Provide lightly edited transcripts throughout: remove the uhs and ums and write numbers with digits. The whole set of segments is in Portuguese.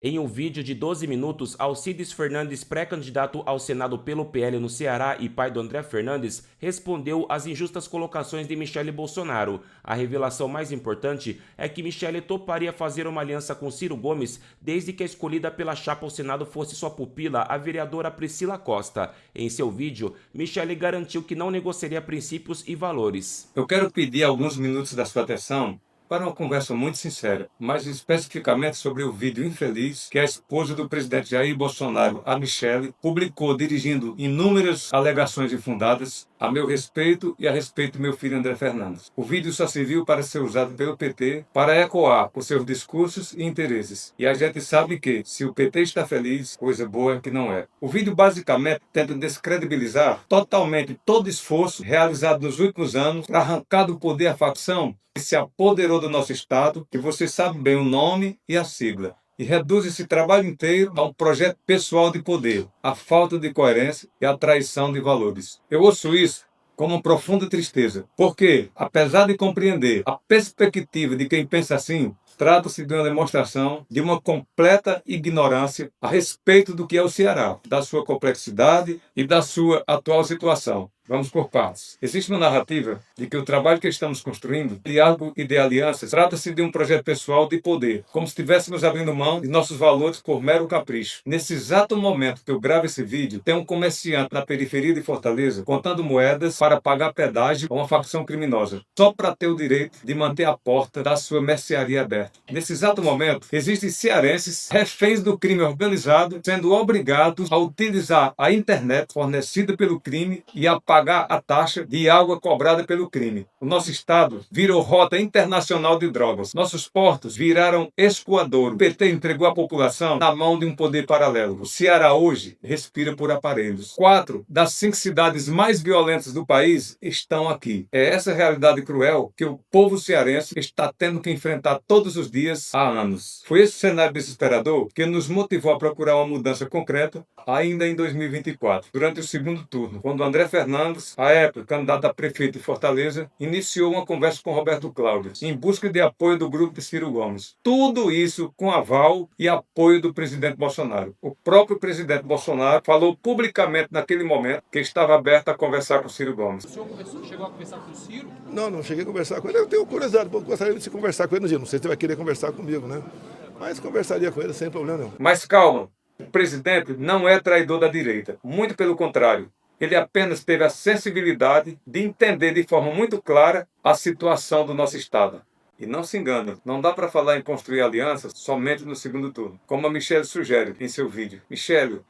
Em um vídeo de 12 minutos, Alcides Fernandes, pré-candidato ao Senado pelo PL no Ceará e pai do André Fernandes, respondeu às injustas colocações de Michele Bolsonaro. A revelação mais importante é que Michele toparia fazer uma aliança com Ciro Gomes desde que a escolhida pela chapa ao Senado fosse sua pupila, a vereadora Priscila Costa. Em seu vídeo, Michele garantiu que não negociaria princípios e valores. Eu quero pedir alguns minutos da sua atenção para uma conversa muito sincera, mais especificamente sobre o vídeo infeliz que a esposa do presidente Jair Bolsonaro, a Michele, publicou dirigindo inúmeras alegações infundadas a meu respeito e a respeito do meu filho André Fernandes. O vídeo só serviu para ser usado pelo PT para ecoar os seus discursos e interesses. E a gente sabe que, se o PT está feliz, coisa boa é que não é. O vídeo basicamente tenta descredibilizar totalmente todo esforço realizado nos últimos anos para arrancar do poder a facção que se apoderou do nosso Estado, que você sabe bem o nome e a sigla, e reduz esse trabalho inteiro a um projeto pessoal de poder, a falta de coerência e a traição de valores. Eu ouço isso com uma profunda tristeza, porque, apesar de compreender a perspectiva de quem pensa assim, trata-se de uma demonstração de uma completa ignorância a respeito do que é o Ceará, da sua complexidade e da sua atual situação. Vamos por partes. Existe uma narrativa de que o trabalho que estamos construindo, diálogo e de alianças, trata-se de um projeto pessoal de poder, como se estivéssemos abrindo mão de nossos valores por mero capricho. Nesse exato momento que eu gravo esse vídeo, tem um comerciante na periferia de Fortaleza contando moedas para pagar pedágio a uma facção criminosa, só para ter o direito de manter a porta da sua mercearia aberta. Nesse exato momento, existem cearenses reféns do crime organizado sendo obrigados a utilizar a internet fornecida pelo crime e a pagar a taxa de água cobrada pelo crime. O nosso estado virou rota internacional de drogas. Nossos portos viraram escoadouro. O PT entregou a população na mão de um poder paralelo. O Ceará hoje respira por aparelhos. 4 das 5 cidades mais violentas do país estão aqui. É essa realidade cruel que o povo cearense está tendo que enfrentar todos os dias há anos. Foi esse cenário desesperador que nos motivou a procurar uma mudança concreta ainda em 2024, durante o segundo turno, quando André Fernandes, à época candidato a prefeito de Fortaleza, iniciou uma conversa com Roberto Cláudio, em busca de apoio do grupo de Ciro Gomes. Tudo isso com aval e apoio do presidente Bolsonaro. O próprio presidente Bolsonaro falou publicamente naquele momento que estava aberto a conversar com Ciro Gomes. O senhor chegou a conversar com o Ciro? Não cheguei a conversar com ele. Eu tenho curiosidade, eu gostaria de se conversar com ele no dia. Não sei se ele vai querer conversar comigo, né? Mas conversaria com ele sem problema nenhum. Mas calma, o presidente não é traidor da direita. Muito pelo contrário. Ele apenas teve a sensibilidade de entender de forma muito clara a situação do nosso Estado. E não se engane, não dá para falar em construir alianças somente no segundo turno, como a Michele sugere em seu vídeo. Michele,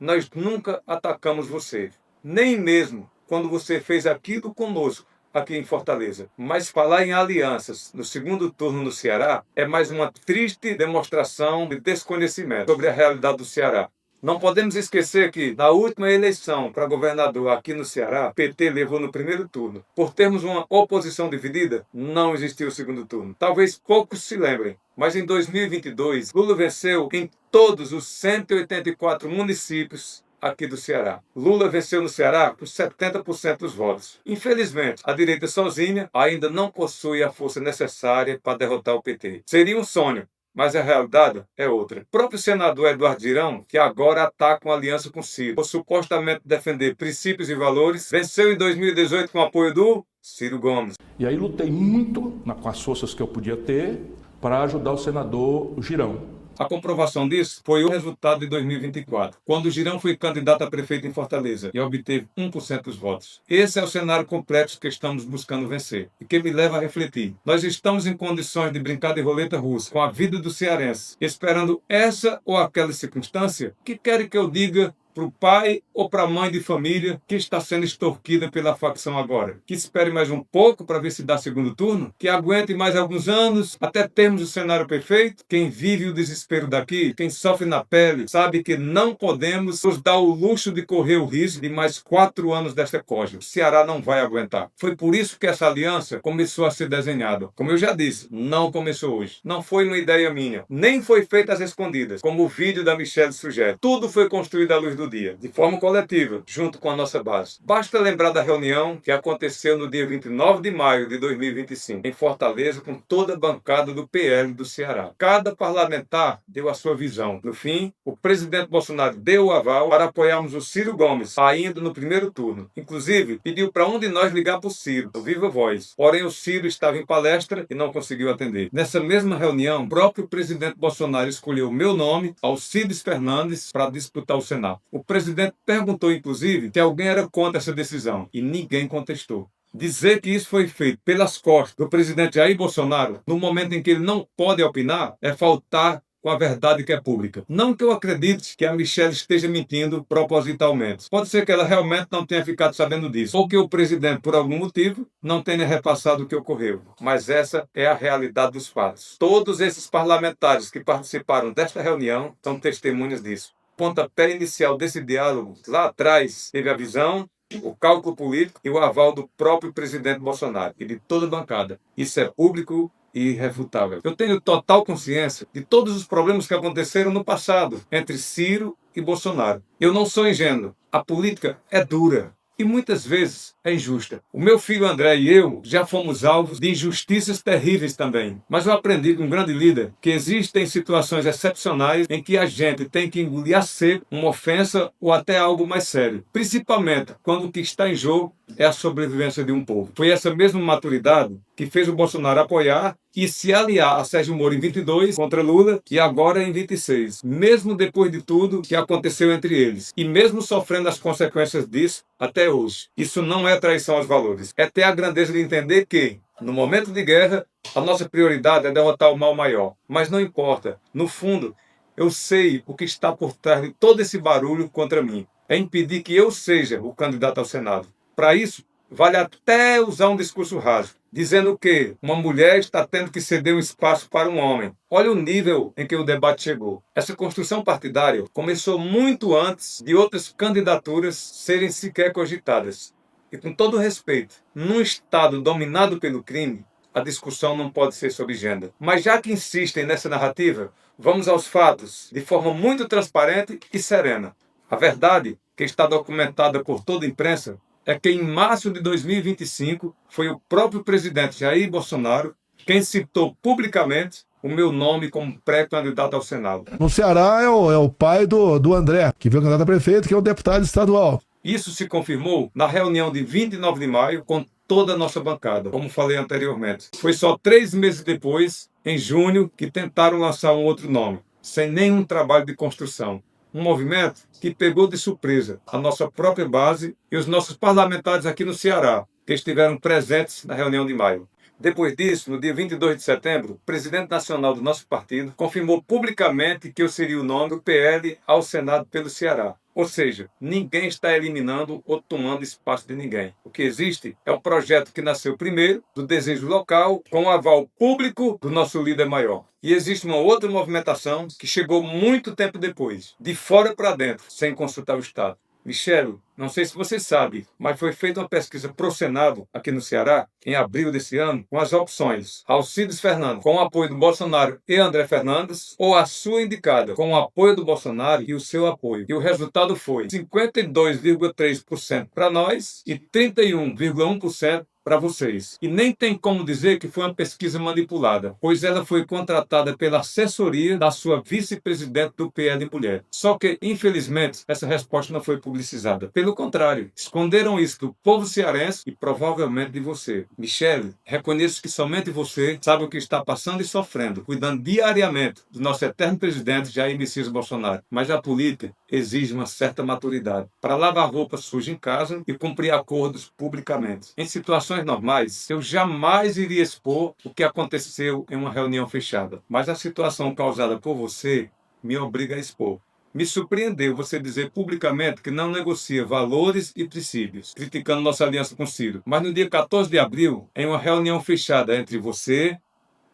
nós nunca atacamos você, nem mesmo quando você fez aquilo conosco aqui em Fortaleza. Mas falar em alianças no segundo turno no Ceará é mais uma triste demonstração de desconhecimento sobre a realidade do Ceará. Não podemos esquecer que, na última eleição para governador aqui no Ceará, o PT levou no primeiro turno. Por termos uma oposição dividida, não existiu o segundo turno. Talvez poucos se lembrem, mas em 2022, Lula venceu em todos os 184 municípios aqui do Ceará. Lula venceu no Ceará por 70% dos votos. Infelizmente, a direita sozinha ainda não possui a força necessária para derrotar o PT. Seria um sonho, mas a realidade é outra. O próprio senador Eduardo Girão, que agora ataca uma aliança com Ciro, por supostamente defender princípios e valores, venceu em 2018 com o apoio do Ciro Gomes. E aí lutei muito com as forças que eu podia ter para ajudar o senador Girão. A comprovação disso foi o resultado de 2024, quando o Girão foi candidato a prefeito em Fortaleza e obteve 1% dos votos. Esse é o cenário complexo que estamos buscando vencer e que me leva a refletir. Nós estamos em condições de brincar de roleta russa com a vida do cearense, esperando essa ou aquela circunstância que querem que eu diga para o pai ou para a mãe de família que está sendo extorquida pela facção agora. Que espere mais um pouco para ver se dá segundo turno, que aguente mais alguns anos até termos o cenário perfeito. Quem vive o desespero daqui, quem sofre na pele, sabe que não podemos nos dar o luxo de correr o risco de mais 4 anos desta corja. O Ceará não vai aguentar. Foi por isso que essa aliança começou a ser desenhada. Como eu já disse, não começou hoje. Não foi uma ideia minha. Nem foi feita às escondidas, como o vídeo da Michele sugere. Tudo foi construído à luz do mesmo dia, de forma coletiva, junto com a nossa base. Basta lembrar da reunião que aconteceu no dia 29 de maio de 2025, em Fortaleza, com toda a bancada do PL do Ceará. Cada parlamentar deu a sua visão. No fim, o presidente Bolsonaro deu o aval para apoiarmos o Ciro Gomes, ainda no primeiro turno. Inclusive, pediu para um de nós ligar para o Ciro, o Viva Voz. Porém, o Ciro estava em palestra e não conseguiu atender. Nessa mesma reunião, o próprio presidente Bolsonaro escolheu o meu nome, Alcides Fernandes, para disputar o Senado. O presidente perguntou, inclusive, se alguém era contra essa decisão e ninguém contestou. Dizer que isso foi feito pelas costas do presidente Jair Bolsonaro, no momento em que ele não pode opinar, é faltar com a verdade que é pública. Não que eu acredite que a Michelle esteja mentindo propositalmente. Pode ser que ela realmente não tenha ficado sabendo disso, ou que o presidente, por algum motivo, não tenha repassado o que ocorreu. Mas essa é a realidade dos fatos. Todos esses parlamentares que participaram desta reunião são testemunhas disso. O pontapé inicial desse diálogo, lá atrás, teve a visão, o cálculo político e o aval do próprio presidente Bolsonaro e de toda a bancada. Isso é público e irrefutável. Eu tenho total consciência de todos os problemas que aconteceram no passado entre Ciro e Bolsonaro. Eu não sou ingênuo. A política é dura e muitas vezes é injusta. O meu filho André e eu já fomos alvos de injustiças terríveis também. Mas eu aprendi com um grande líder que existem situações excepcionais em que a gente tem que engolir a seco uma ofensa ou até algo mais sério. Principalmente quando o que está em jogo é a sobrevivência de um povo. Foi essa mesma maturidade que fez o Bolsonaro apoiar e se aliar a Sérgio Moro em 22 contra Lula e agora em 26. Mesmo depois de tudo que aconteceu entre eles. E mesmo sofrendo as consequências disso até hoje. Isso não é traição aos valores. É ter a grandeza de entender que, no momento de guerra, a nossa prioridade é derrotar o mal maior. Mas não importa. No fundo, eu sei o que está por trás de todo esse barulho contra mim. É impedir que eu seja o candidato ao Senado. Para isso, vale até usar um discurso raso, dizendo que uma mulher está tendo que ceder um espaço para um homem. Olha o nível em que o debate chegou. Essa construção partidária começou muito antes de outras candidaturas serem sequer cogitadas. E com todo respeito, num Estado dominado pelo crime, a discussão não pode ser sobre gênero. Mas já que insistem nessa narrativa, vamos aos fatos, de forma muito transparente e serena. A verdade, que está documentada por toda a imprensa, é que em março de 2025 foi o próprio presidente Jair Bolsonaro quem citou publicamente o meu nome como pré-candidato ao Senado. No Ceará é o pai do André, que veio candidato a prefeito, que é o deputado estadual. Isso se confirmou na reunião de 29 de maio com toda a nossa bancada, como falei anteriormente. Foi só 3 meses depois, em junho, que tentaram lançar um outro nome, sem nenhum trabalho de construção. Um movimento que pegou de surpresa a nossa própria base e os nossos parlamentares aqui no Ceará, que estiveram presentes na reunião de maio. Depois disso, no dia 22 de setembro, o presidente nacional do nosso partido confirmou publicamente que eu seria o nome do PL ao Senado pelo Ceará. Ou seja, ninguém está eliminando ou tomando espaço de ninguém. O que existe é um projeto que nasceu primeiro do desejo local, com o aval público do nosso líder maior. E existe uma outra movimentação que chegou muito tempo depois, de fora para dentro, sem consultar o Estado. Michele, não sei se você sabe, mas foi feita uma pesquisa pro Senado aqui no Ceará, em abril desse ano, com as opções Alcides Fernandes, com o apoio do Bolsonaro e André Fernandes, ou a sua indicada, com o apoio do Bolsonaro e o seu apoio. E o resultado foi 52,3% para nós e 31,1% para vocês. E nem tem como dizer que foi uma pesquisa manipulada, pois ela foi contratada pela assessoria da sua vice-presidente do PL Mulher. Só que, infelizmente, essa resposta não foi publicizada. Pelo contrário, esconderam isso do povo cearense e provavelmente de você. Michele, reconheço que somente você sabe o que está passando e sofrendo, cuidando diariamente do nosso eterno presidente Jair Messias Bolsonaro. Mas a política exige uma certa maturidade para lavar roupa suja em casa e cumprir acordos publicamente. Em situações normais, eu jamais iria expor o que aconteceu em uma reunião fechada. Mas a situação causada por você me obriga a expor. Me surpreendeu você dizer publicamente que não negocia valores e princípios, criticando nossa aliança com Ciro. Mas no dia 14 de abril, em uma reunião fechada entre você,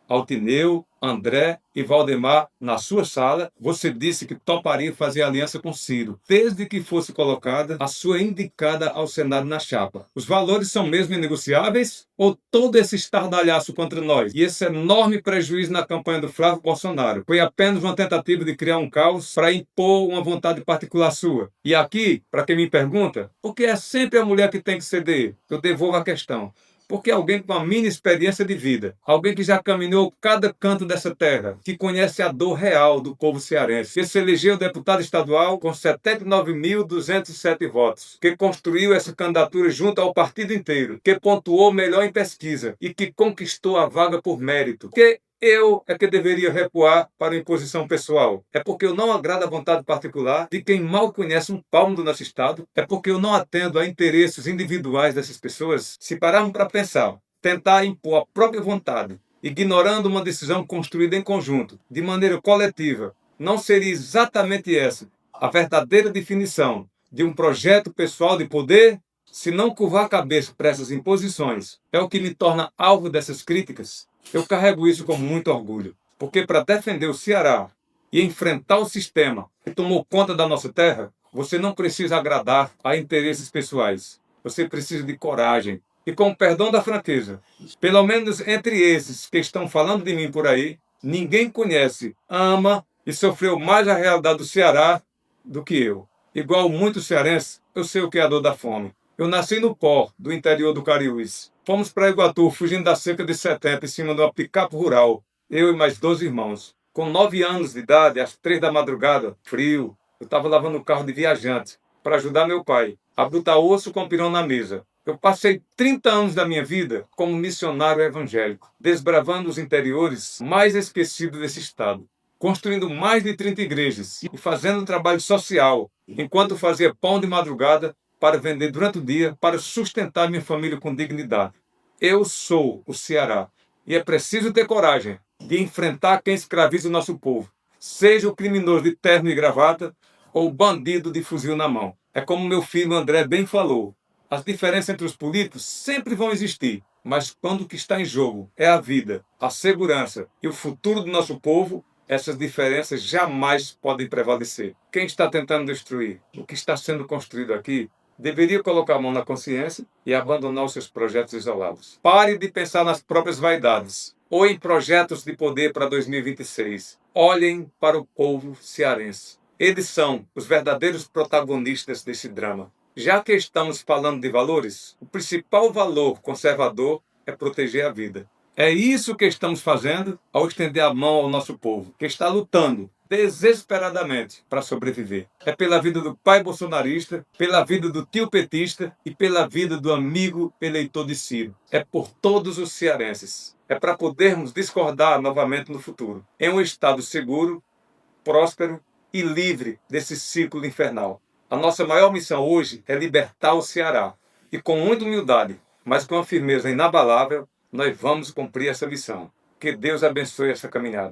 Altineu, André e Valdemar na sua sala, você disse que toparia fazer aliança com Ciro, desde que fosse colocada a sua indicada ao Senado na chapa. Os valores são mesmo inegociáveis? Ou todo esse estardalhaço contra nós e esse enorme prejuízo na campanha do Flávio Bolsonaro foi apenas uma tentativa de criar um caos para impor uma vontade particular sua? E aqui, para quem me pergunta, por que é sempre a mulher que tem que ceder? Eu devolvo a questão. Porque alguém com a mínima experiência de vida, alguém que já caminhou cada canto dessa terra, que conhece a dor real do povo cearense, que se elegeu deputado estadual com 79.207 votos, que construiu essa candidatura junto ao partido inteiro, que pontuou melhor em pesquisa e que conquistou a vaga por mérito, que eu é que deveria recuar para a imposição pessoal. É porque eu não agrado à vontade particular de quem mal conhece um palmo do nosso Estado. É porque eu não atendo a interesses individuais dessas pessoas. Se pararmos para pensar, tentar impor a própria vontade, ignorando uma decisão construída em conjunto, de maneira coletiva, não seria exatamente essa a verdadeira definição de um projeto pessoal de poder? Se não curvar a cabeça para essas imposições é o que me torna alvo dessas críticas, eu carrego isso com muito orgulho. Porque para defender o Ceará e enfrentar o sistema que tomou conta da nossa terra, você não precisa agradar a interesses pessoais. Você precisa de coragem. E com o perdão da franqueza, pelo menos entre esses que estão falando de mim por aí, ninguém conhece, ama e sofreu mais a realidade do Ceará do que eu. Igual muitos cearenses, eu sei o que é a dor da fome. Eu nasci no pó, do interior do Cariús. Fomos para Iguatu, fugindo da seca de 70, em cima de uma picape rural. Eu e mais 12 irmãos. Com 9 anos de idade, às 3 da madrugada, frio, eu estava lavando um carro de viajante para ajudar meu pai a botar osso com pirão na mesa. Eu passei 30 anos da minha vida como missionário evangélico, desbravando os interiores mais esquecidos desse estado, construindo mais de 30 igrejas e fazendo um trabalho social, enquanto fazia pão de madrugada para vender durante o dia, para sustentar minha família com dignidade. Eu sou o Ceará e é preciso ter coragem de enfrentar quem escraviza o nosso povo, seja o criminoso de terno e gravata ou o bandido de fuzil na mão. É como meu filho André bem falou, as diferenças entre os políticos sempre vão existir, mas quando o que está em jogo é a vida, a segurança e o futuro do nosso povo, essas diferenças jamais podem prevalecer. Quem está tentando destruir o que está sendo construído aqui deveria colocar a mão na consciência e abandonar os seus projetos isolados. Pare de pensar nas próprias vaidades ou em projetos de poder para 2026. Olhem para o povo cearense. Eles são os verdadeiros protagonistas desse drama. Já que estamos falando de valores, o principal valor conservador é proteger a vida. É isso que estamos fazendo ao estender a mão ao nosso povo, que está lutando desesperadamente para sobreviver. É pela vida do pai bolsonarista, pela vida do tio petista e pela vida do amigo eleitor de Ciro. É por todos os cearenses. É para podermos discordar novamente no futuro, em um estado seguro, próspero e livre desse ciclo infernal. A nossa maior missão hoje é libertar o Ceará. E com muita humildade, mas com uma firmeza inabalável, nós vamos cumprir essa missão. Que Deus abençoe essa caminhada.